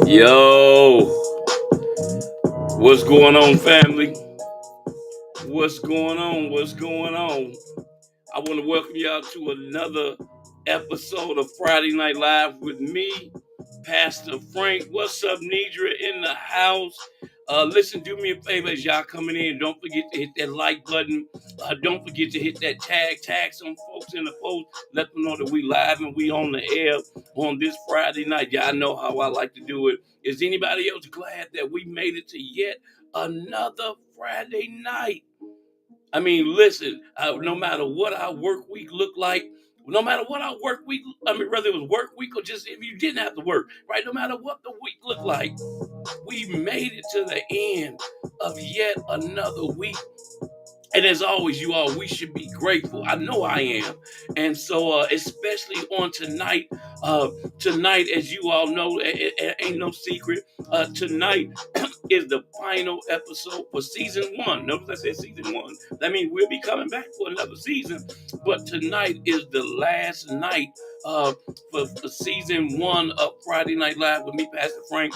Yo, what's going on, family? What's going on? What's going on? I want to welcome y'all to another episode of Friday Night Live with me, Pastor Frank. What's up, Nidra in the house? Listen, do me a favor as y'all coming in. Don't forget to hit that like button. Don't forget to hit that tag some folks in the post. Let them know that we live and we on the air on this Friday night. Y'all know how I like to do it. Is anybody else glad that we made it to yet another Friday night? I mean, listen, no matter what our work week looked like, no matter what our work week, I mean, whether it was work week or just if you didn't have to work, right? No matter what the week looked like, we made it to the end of yet another week. And as always, you all, we should be grateful. I know I am. And so, especially on tonight, tonight, as you all know, it ain't no secret. Tonight is the final episode for season one. Notice I said season one. That means we'll be coming back for another season. But tonight is the last night uh, for season one of Friday Night Live with me, Pastor Frank.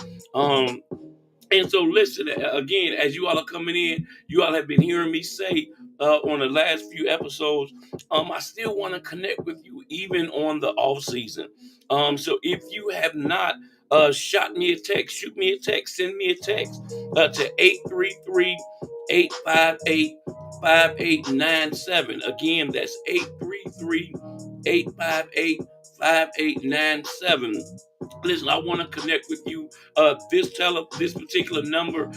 And so, listen again, as you all are coming in, you all have been hearing me say on the last few episodes, I still want to connect with you even on the off season. So, if you have not shot me a text, shoot me a text, send me a text to 833-858-5897. Again, that's 833-858-5897. Listen, I want to connect with you. This particular number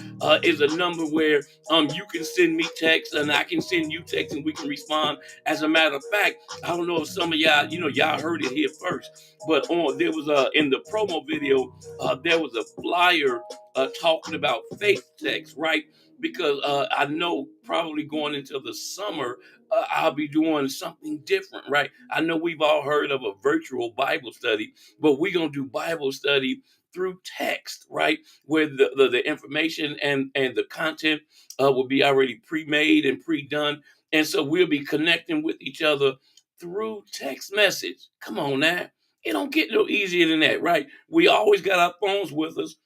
is a number where you can send me text and I can send you text and we can respond. As a matter of fact, I don't know if some of y'all, y'all heard it here first, but there was in the promo video, there was a flyer talking about faith text, right? Because I know probably going into the summer, I'll be doing something different, right? I know we've all heard of a virtual Bible study, but we're gonna do Bible study through text, right? Where the information and the content will be already pre-made and pre-done. And so we'll be connecting with each other through text message. Come on now. It don't get no easier than that, right? We always got our phones with us.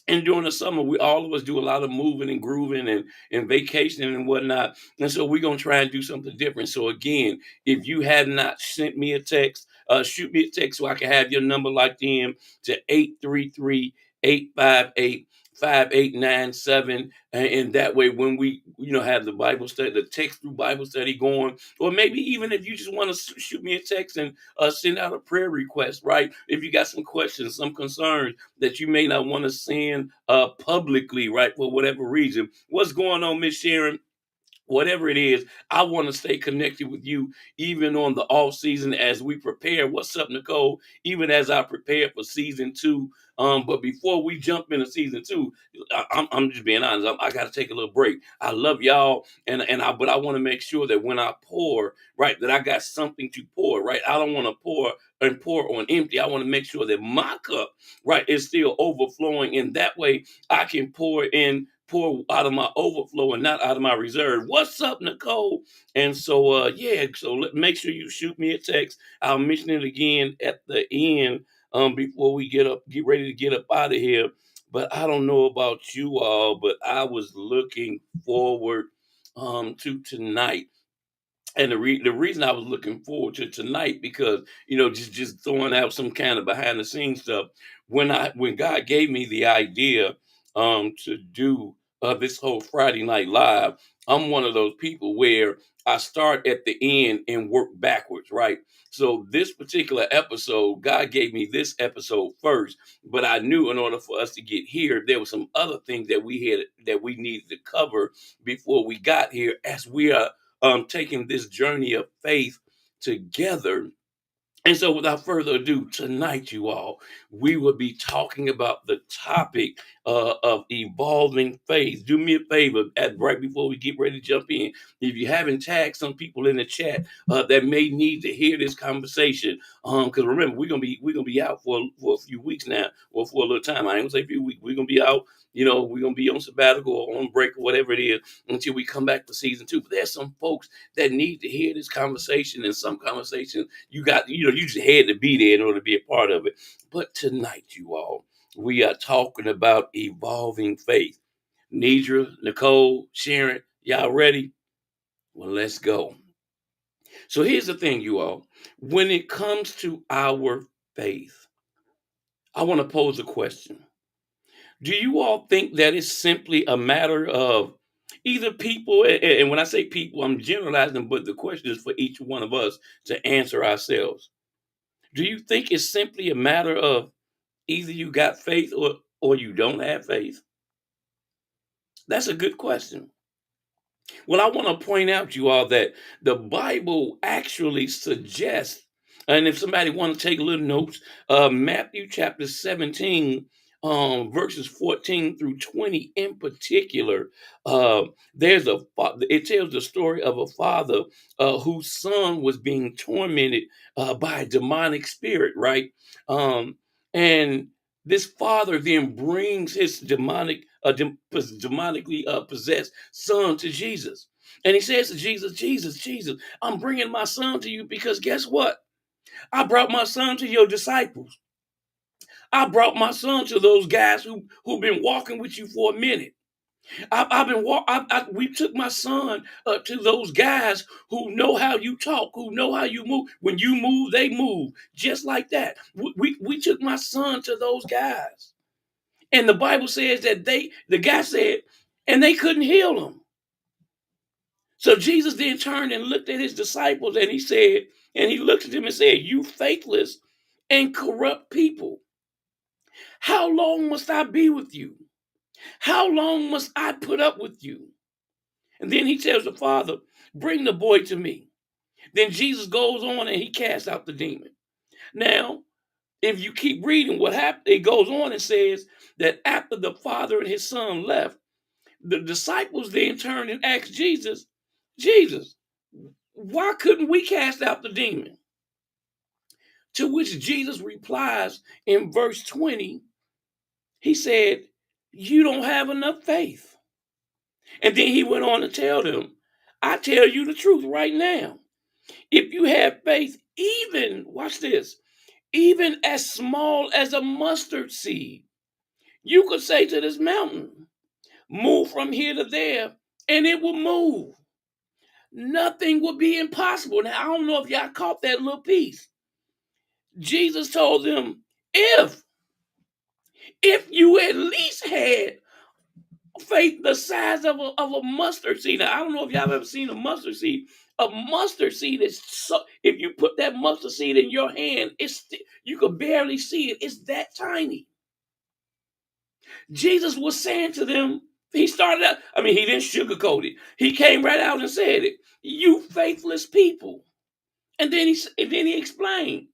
And during the summer, we all of us do a lot of moving and grooving and vacationing and whatnot. And so we're gonna try and do something different. So again, if you have not sent me a text, shoot me a text so I can have your number locked in to 833-858-5897. And that way when we have the Bible study, the text through Bible study going, or maybe even if you just want to shoot me a text and send out a prayer request, right? If you got some questions, some concerns that you may not want to send publicly, right, for whatever reason. What's going on, Miss Sharon? Whatever it is, I want to stay connected with you even on the off season as we prepare. What's up, Nicole? Even as I prepare for season two. But before we jump into season two, I'm just being honest. I got to take a little break. I love y'all, but I want to make sure that when I pour, right, that I got something to pour, right. I don't want to pour on empty. I want to make sure that my cup, right, is still overflowing, and that way I can pour out of my overflow and not out of my reserve. What's up, Nicole? And so, make sure you shoot me a text. I'll mention it again at the end before we get ready to get up out of here. But I don't know about you all, but I was looking forward to tonight. And the reason I was looking forward to tonight because just throwing out some kind of behind the scenes stuff when God gave me the idea to do this whole Friday Night Live. I'm one of those people where I start at the end and work backwards, right? So this particular episode, God gave me this episode first, but I knew in order for us to get here, there were some other things that we needed to cover before we got here, as we are taking this journey of faith together. And so, without further ado, tonight, you all, we will be talking about the topic of evolving faith. Do me a favor, right before we get ready to jump in, if you haven't tagged some people in the chat that may need to hear this conversation, because remember, we're gonna be out for a few weeks now, or for a little time. I ain't gonna say a few weeks. We're gonna be out. We're gonna be on sabbatical or on break or whatever it is until we come back for season two. But there's some folks that need to hear this conversation, and some conversation you just had to be there in order to be a part of it. But tonight, you all, we are talking about evolving faith. Nidra, Nicole, Sharon, y'all ready? Well, let's go. So here's the thing, you all. When it comes to our faith, I want to pose a question. Do you all think that it's simply a matter of either people, and when I say people, I'm generalizing, but the question is for each one of us to answer ourselves. Do you think it's simply a matter of either you got faith or you don't have faith? That's a good question. Well, I want to point out you all that the Bible actually suggests, and if somebody want to take little notes, Matthew chapter 17, verses 14 through 20 in particular, it tells the story of a father whose son was being tormented by a demonic spirit, right? And this father then brings his demonically possessed son to Jesus. And he says to Jesus, Jesus, I'm bringing my son to you because guess what? I brought my son to your disciples. I brought my son to those guys who've been walking with you for a minute. I've been we took my son to those guys who know how you talk, who know how you move. When you move, they move just like that. We took my son to those guys. And the Bible says that the guy said, and they couldn't heal him. So Jesus then turned and looked at his disciples and he said, and he looked at them and said, you faithless and corrupt people, how long must I be with you? How long must I put up with you? And then he tells the father, bring the boy to me. Then Jesus goes on and he casts out the demon. Now, if you keep reading what happened, it goes on and says that after the father and his son left, the disciples then turned and asked Jesus, Jesus, why couldn't we cast out the demon? To which Jesus replies in verse 20, he said, you don't have enough faith. And then he went on to tell them, I tell you the truth right now. If you have faith, even, watch this, even as small as a mustard seed, you could say to this mountain, move from here to there, and it will move. Nothing will be impossible. Now, I don't know if y'all caught that little piece. Jesus told them, if you at least had faith the size of a mustard seed. Now, I don't know if y'all have ever seen a mustard seed. A mustard seed is so, if you put that mustard seed in your hand, you could barely see it. It's that tiny. Jesus was saying to them, he started out, he didn't sugarcoat it. He came right out and said it. You faithless people. And then he explained,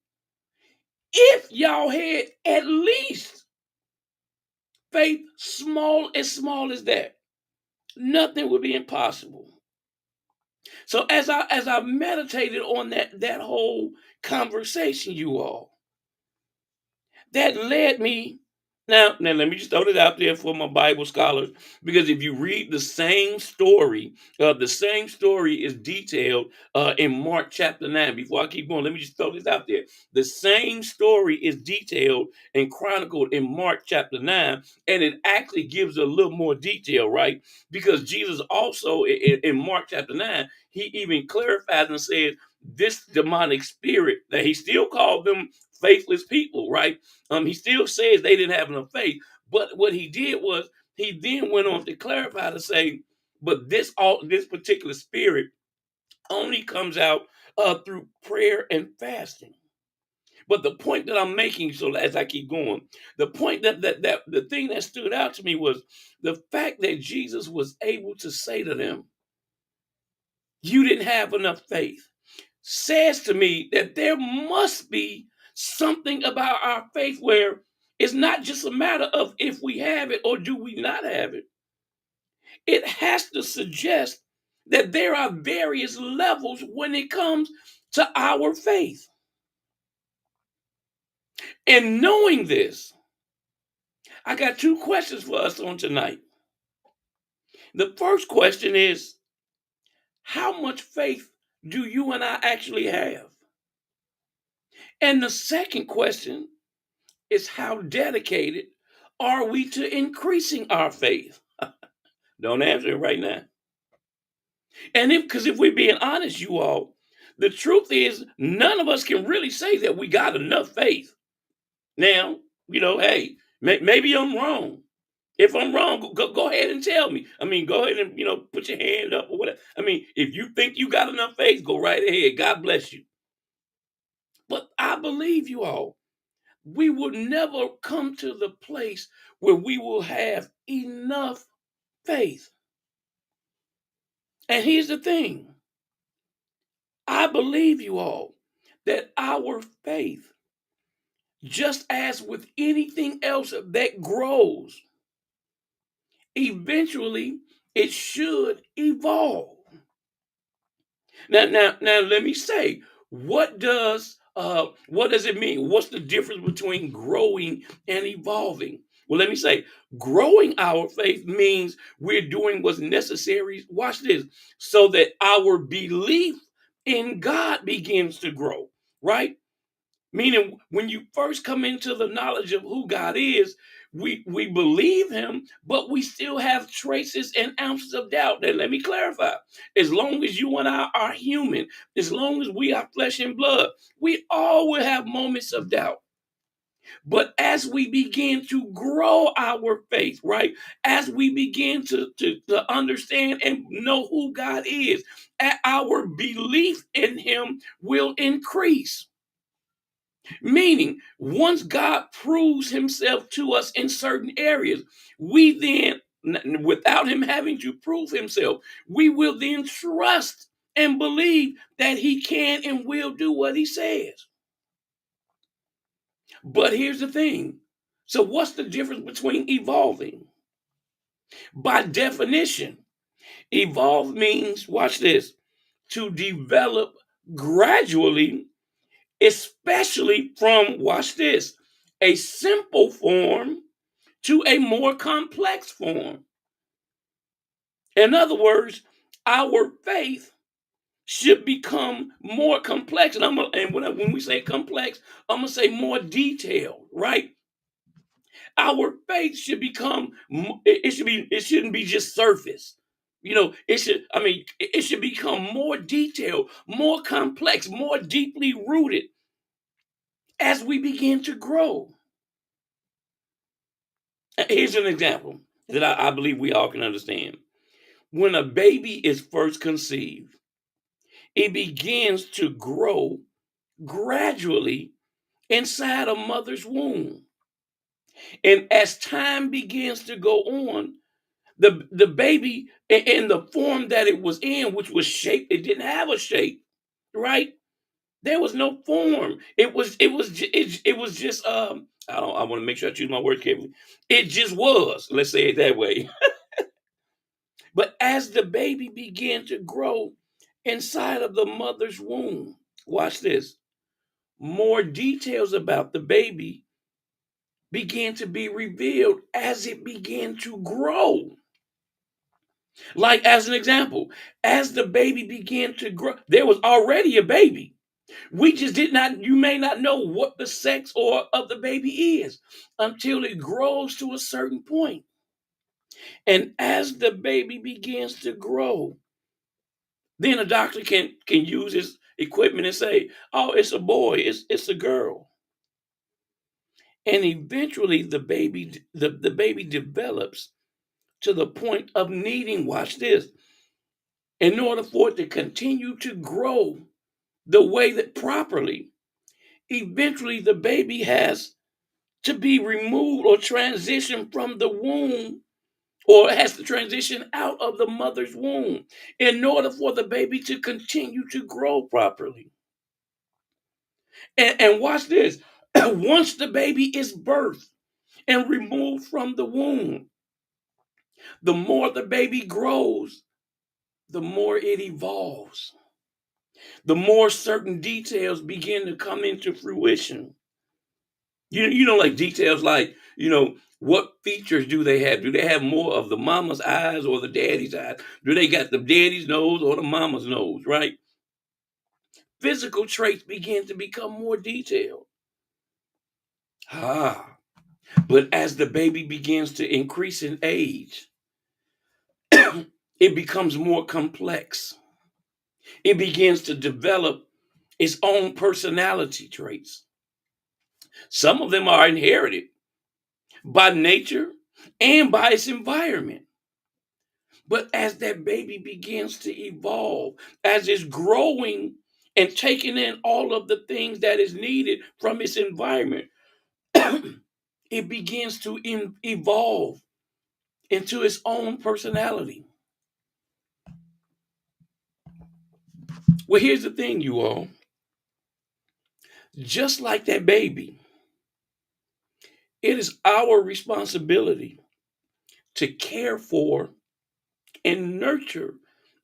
if y'all had at least faith small as that, nothing would be impossible. So as I meditated on that whole conversation, you all, that led me. Now let me just throw it out there for my Bible scholars, because if you read the same story is detailed in Mark chapter 9. Before I keep going, let me just throw this out there. The same story is detailed and chronicled in Mark chapter 9, and it actually gives a little more detail, right? Because Jesus also in Mark chapter 9, he even clarifies and says this demonic spirit that he still called them faithless people, right? He still says they didn't have enough faith, but what he did was he then went on to clarify to say, but this particular spirit only comes out through prayer and fasting. But the point that I'm making, so as I keep going, the point that the thing that stood out to me was the fact that Jesus was able to say to them, "You didn't have enough faith," says to me that there must be something about our faith where it's not just a matter of if we have it or do we not have it. It has to suggest that there are various levels when it comes to our faith. And knowing this, I got two questions for us on tonight. The first question is, how much faith do you and I actually have? And the second question is, how dedicated are we to increasing our faith? Don't answer it right now. And if we're being honest, you all, the truth is none of us can really say that we got enough faith. Now, hey, maybe I'm wrong. If I'm wrong, go ahead and tell me. I mean, go ahead and put your hand up or whatever. I mean, if you think you got enough faith, go right ahead. God bless you. But I believe you all, we will never come to the place where we will have enough faith. And here's the thing, I believe you all that our faith, just as with anything else that grows, eventually it should evolve. Now, let me say, what does it mean? What's the difference between growing and evolving? Well, let me say, growing our faith means we're doing what's necessary. Watch this, so that our belief in God begins to grow, right? Meaning, when you first come into the knowledge of who God is, we believe him, but we still have traces and ounces of doubt. Now, let me clarify. As long as you and I are human, as long as we are flesh and blood, we all will have moments of doubt. But as we begin to grow our faith, right? As we begin to understand and know who God is, our belief in him will increase. Meaning, once God proves himself to us in certain areas, we then, without him having to prove himself, we will then trust and believe that he can and will do what he says. But here's the thing. So, what's the difference between evolving? By definition, evolve means, watch this, to develop gradually, especially from, watch this, a simple form to a more complex form. In other words, our faith should become more complex. And when we say complex, I'm gonna say more detailed, right? Our faith should become it shouldn't be just surface. It should become more detailed, more complex, more deeply rooted as we begin to grow. Here's an example that I believe we all can understand. When a baby is first conceived, it begins to grow gradually inside a mother's womb. And as time begins to go on, the baby in the form that it was in, which was shaped, it didn't have a shape, right? There was no form. It was just I want to make sure I choose my words carefully. It just was. Let's say it that way. But as the baby began to grow inside of the mother's womb, watch this, more details about the baby began to be revealed as it began to grow. Like, as an example, as the baby began to grow, there was already a baby. We just did not, you may not know what the sex or of the baby is until it grows to a certain point. And as the baby begins to grow, then a doctor can use his equipment and say, "Oh, it's a boy, it's a girl." And eventually the baby develops to the point of needing, watch this, in order for it to continue to grow the way that properly, eventually the baby has to be removed or transitioned from the womb, or has to transition out of the mother's womb in order for the baby to continue to grow properly. And watch this. Once the baby is birthed and removed from the womb, the more the baby grows, the more it evolves. The more certain details begin to come into fruition. Like details like, what features do they have? Do they have more of the mama's eyes or the daddy's eyes? Do they got the daddy's nose or the mama's nose, right? physical traits begin to become more detailed. Ah, but as the baby begins to increase in age, it becomes more complex. It begins to develop its own personality traits. Some of them are inherited by nature and by its environment. But as that baby begins to evolve, as it's growing and taking in all of the things that is needed from its environment, it begins to evolve into its own personality. Well, here's the thing, you all. Just like that baby, it is our responsibility to care for and nurture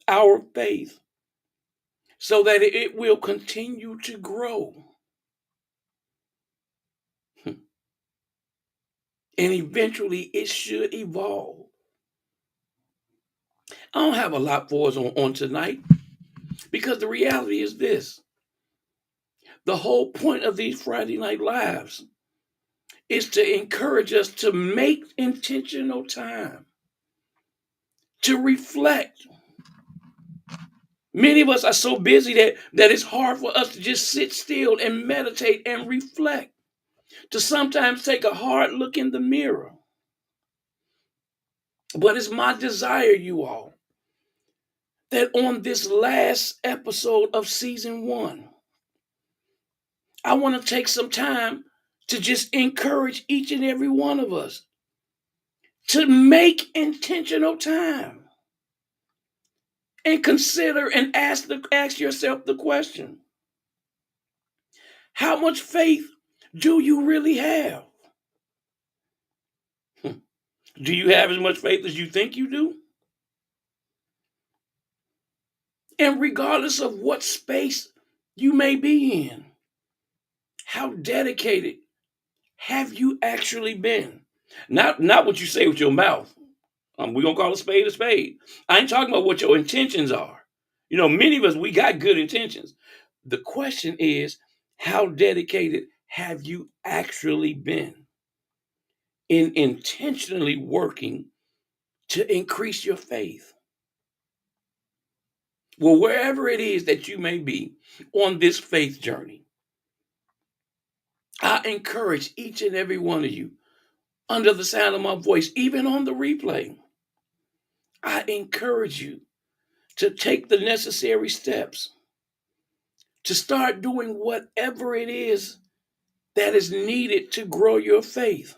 our faith so that it will continue to grow and eventually it should evolve. I don't have a lot for us on tonight because the reality is this: the whole point of these Friday Night Lives is to encourage us to make intentional time to reflect. Many of us are so busy that it's hard for us to just sit still and meditate and reflect, to sometimes take a hard look in the mirror. But it's my desire, you all, that on this last episode of season 1, I want to take some time to just encourage each and every one of us to make intentional time and consider and ask yourself the question: how much faith do you really have? Do you have as much faith as you think you do? And regardless of what space you may be in, how dedicated have you actually been? Not what you say with your mouth. We're gonna call a spade a spade. I ain't talking about what your intentions are. You know, many of us, we got good intentions. The question is, how dedicated have you actually been in intentionally working to increase your faith? Well, wherever it is that you may be on this faith journey, I encourage each and every one of you, under the sound of my voice, even on the replay, I encourage you to take the necessary steps to start doing whatever it is that is needed to grow your faith.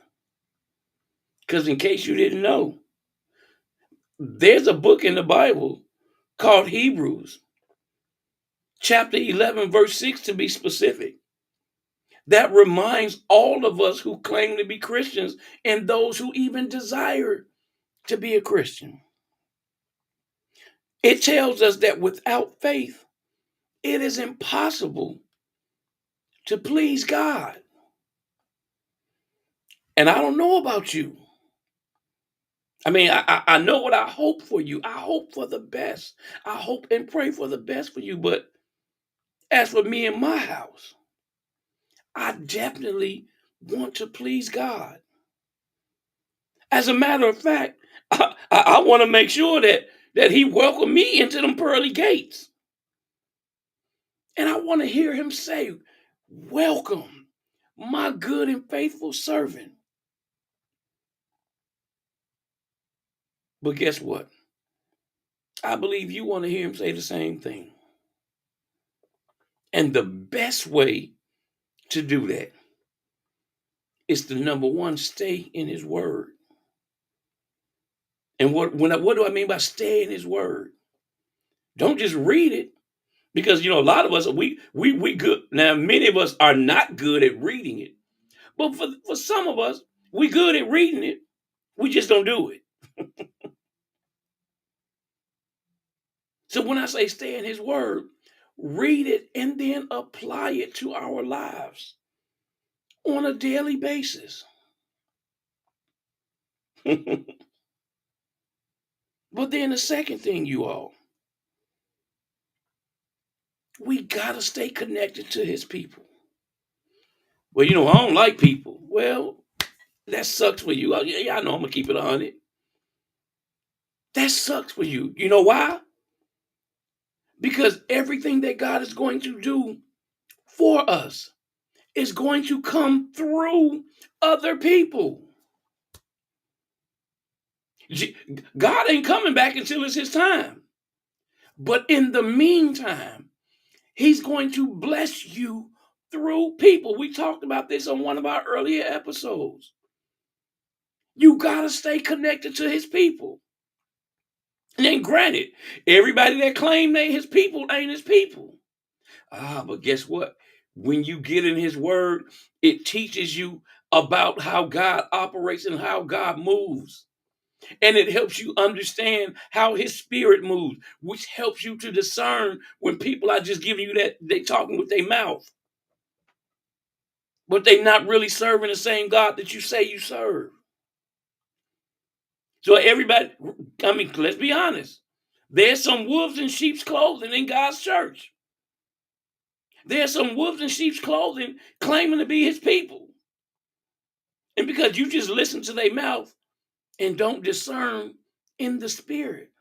Because, in case you didn't know, there's a book in the Bible called Hebrews, chapter 11, verse 6 to be specific, that reminds all of us who claim to be Christians and those who even desire to be a Christian. It tells us that without faith, it is impossible to please God. And I don't know about you. I mean, I know what I hope for you. I hope for the best. I hope and pray for the best for you. But as for me and my house, I definitely want to please God. As a matter of fact, I want to make sure that He welcomed me into them pearly gates. And I want to hear Him say, "Welcome, my good and faithful servant." But guess what? I believe you want to hear Him say the same thing. And the best way to do that is to, number one, stay in His Word. And what do I mean by stay in His Word? Don't just read it, because a lot of us, we good. Now, many of us are not good at reading it, but for some of us, we good at reading it. We just don't do it. So when I say stay in His Word, read it and then apply it to our lives on a daily basis. But then the second thing, you all, We gotta stay connected to his people. Well, I don't like people. Well, that sucks for you. Yeah, I know I'm gonna keep it 100. That sucks for you. You know why? Because everything that God is going to do for us is going to come through other people. God ain't coming back until it's his time. But in the meantime, he's going to bless you through people. We talked about this on one of our earlier episodes. You got to stay connected to his people. And then granted, everybody that claim they his people ain't his people. But guess what? When you get in his word, it teaches you about how God operates and how God moves. And it helps you understand how his spirit moves, which helps you to discern when people are just giving you that they talking with their mouth, but they not really serving the same God that you say you serve. So everybody, I mean, let's be honest. There's some wolves in sheep's clothing in God's church. There's some wolves in sheep's clothing claiming to be his people. And because you just listen to their mouth and don't discern in the spirit,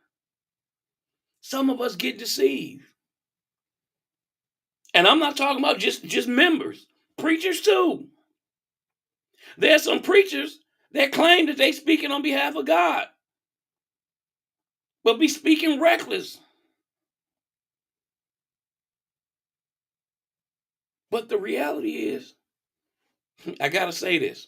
some of us get deceived. And I'm not talking about just members, preachers too. There's some preachers that claim that they speaking on behalf of God, but be speaking reckless. But the reality is, I gotta say this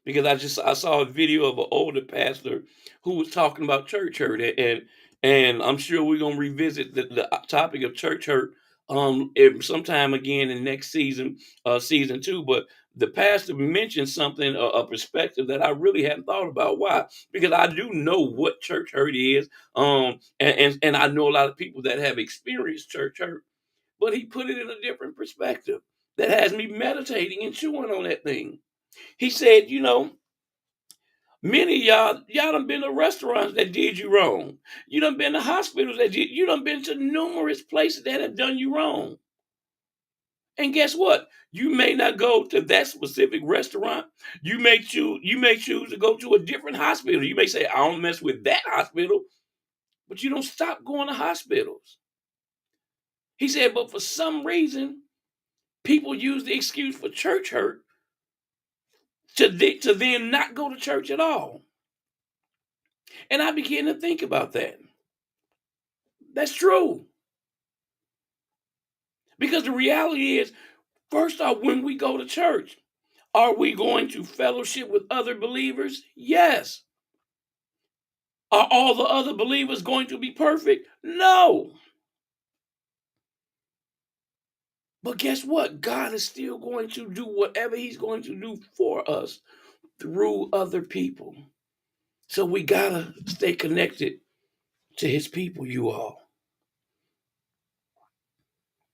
because I saw a video of an older pastor who was talking about church hurt, and I'm sure we're gonna revisit the topic of church hurt sometime again in next season, season 2. But the pastor mentioned something, a perspective that I really hadn't thought about. Why? Because I do know what church hurt is, and I know a lot of people that have experienced church hurt, but he put it in a different perspective that has me meditating and chewing on that thing. He said, many of y'all done been to restaurants that did you wrong. You done been to hospitals you done been to numerous places that have done you wrong. And guess what? You may not go to that specific restaurant. You may choose to go to a different hospital. You may say, I don't mess with that hospital, but you don't stop going to hospitals. He said, but for some reason, people use the excuse for church hurt to then not go to church at all. And I began to think about that. That's true. Because the reality is, first off, when we go to church, are we going to fellowship with other believers? Yes. Are all the other believers going to be perfect? No. But guess what? God is still going to do whatever he's going to do for us through other people. So we got to stay connected to his people, you all.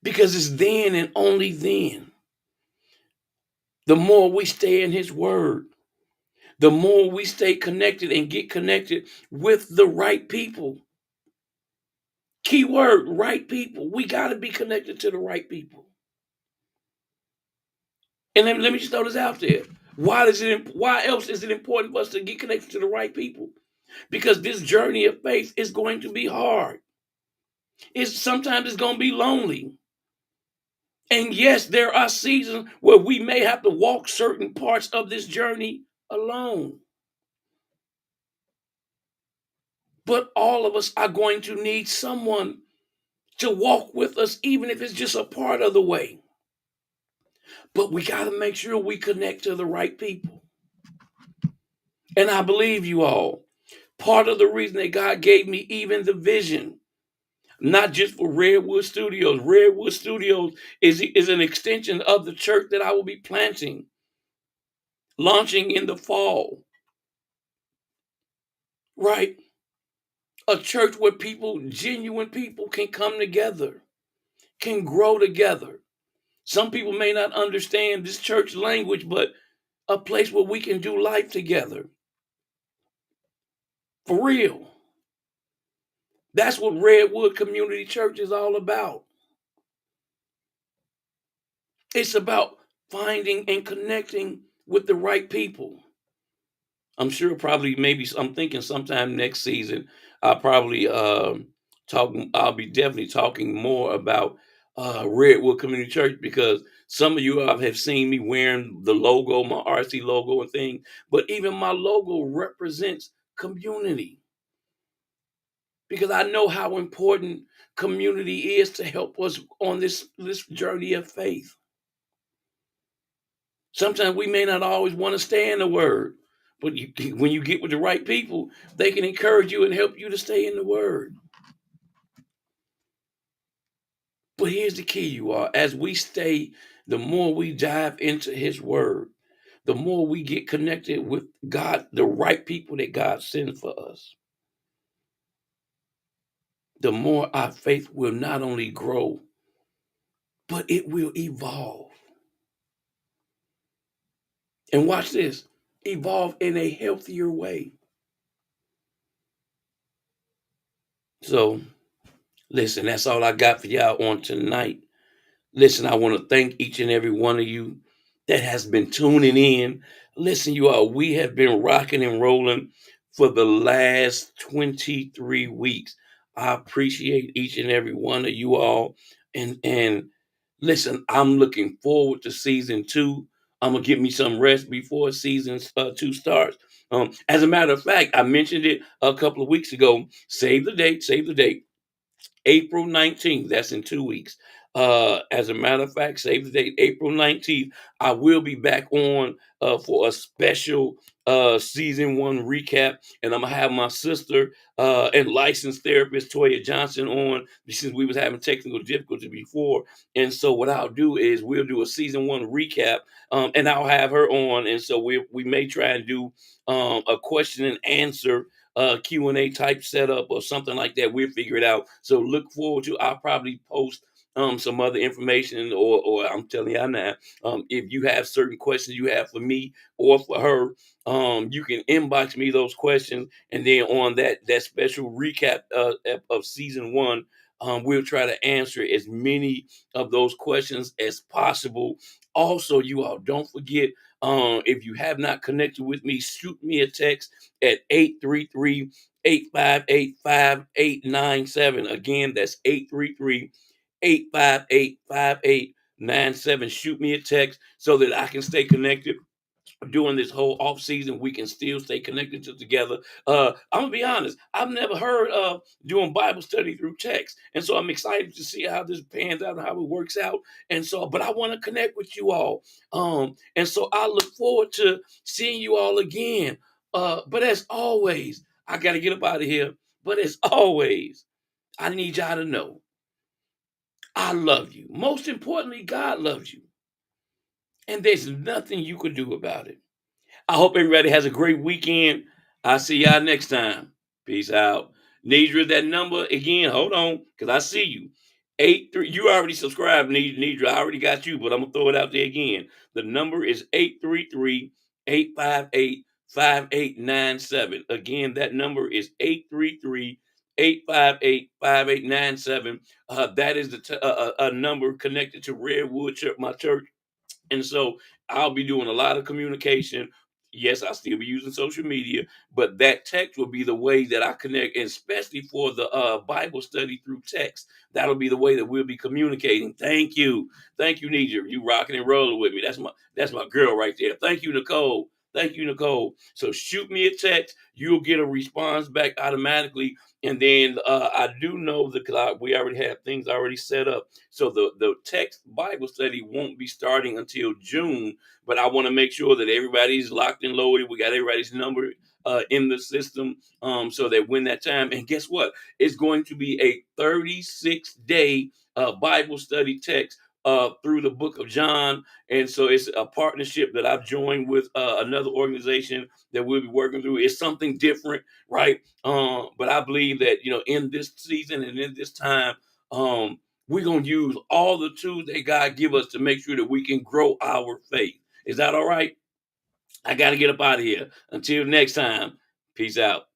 Because it's then and only then, the more we stay in his word, the more we stay connected and get connected with the right people. Key word, right people. We got to be connected to the right people. And let me just throw this out there. Why else is it important for us to get connected to the right people? Because this journey of faith is going to be hard. Sometimes it's going to be lonely. And yes, there are seasons where we may have to walk certain parts of this journey alone. But all of us are going to need someone to walk with us, even if it's just a part of the way. But we got to make sure we connect to the right people. And I believe you all. Part of the reason that God gave me even the vision, not just for Redwood Studios. Redwood Studios is an extension of the church that I will be planting, launching in the fall. Right? A church where genuine people can come together, can grow together. Some people may not understand this church language, but a place where we can do life together. For real. That's what Redwood Community Church is all about. It's about finding and connecting with the right people. I'm sure probably maybe I'm thinking sometime next season I'll probably I'll be definitely talking more about Redwood Community Church, because some of you all have seen me wearing the logo, my RC logo and thing, but even my logo represents community, because I know how important community is to help us on this journey of faith. Sometimes we may not always want to stay in the word, but when you get with the right people, they can encourage you and help you to stay in the word. But here's the key, you all. As we stay, the more we dive into his word, the more we get connected with God, the right people that God sends for us, the more our faith will not only grow, but it will evolve. And watch this, evolve in a healthier way. So, listen, that's all I got for y'all on tonight. Listen, I want to thank each and every one of you that has been tuning in. Listen, you all, we have been rocking and rolling for the last 23 weeks. I appreciate each and every one of you all. And listen, I'm looking forward to season two. I'm gonna give me some rest before season two starts. As a matter of fact, I mentioned it a couple of weeks ago. Save the date, save the date. April 19th. That's in 2 weeks. As a matter of fact, save the date, April 19th. I will be back on for a special season one recap. And I'm gonna have my sister and licensed therapist Toya Johnson on, since we was having technical difficulty before. And so what I'll do is we'll do a season one recap, and I'll have her on. And so we may try and do a question and answer Q&A type setup or something like that. We'll figure it out. So look forward to, I'll probably post some other information, or I'm telling you now, if you have certain questions you have for me or for her, you can inbox me those questions, and then on that special recap of season one, we'll try to answer as many of those questions as possible. Also, you all don't forget, if you have not connected with me, shoot me a text at 833-858-5897. Again, that's 833-858-5897. Shoot me a text so that I can stay connected during this whole off season. We can still stay connected to together. I'm gonna be honest, I've never heard of doing Bible study through text, and so I'm excited to see how this pans out and how it works out. And so, but I want to connect with you all, and so I look forward to seeing you all again. But as always, I got to get up out of here. But as always, I need y'all to know I love you. Most importantly, God loves you, and there's nothing you can do about it. I hope everybody has a great weekend. I'll see y'all next time. Peace out. Nidra, that number again, hold on, because I see you. 83. You already subscribed, Nidra. I already got you, but I'm gonna throw it out there again. The number is 833-858-5897. Again, that number is 833-858-5897. That is a number connected to Redwood Church, my church. And so I'll be doing a lot of communication. Yes, I'll still be using social media, but that text will be the way that I connect, and especially for the Bible study through text. That'll be the way that we'll be communicating. Thank you. Thank you, Nidra. You rocking and rolling with me. That's my girl right there. Thank you, Nicole. Thank you, Nicole. So shoot me a text. You'll get a response back automatically. And then I do know that, because we already have things already set up. So the text Bible study won't be starting until June, but I want to make sure that everybody's locked and loaded. We got everybody's number in the system, so that when that time, and guess what? It's going to be a 36-day Bible study text through the book of John. And so it's a partnership that I've joined with another organization that we'll be working through. It's something different, right? But I believe that, in this season and in this time, we're going to use all the tools that God give us to make sure that we can grow our faith. Is that all right? I got to get up out of here. Until next time, peace out.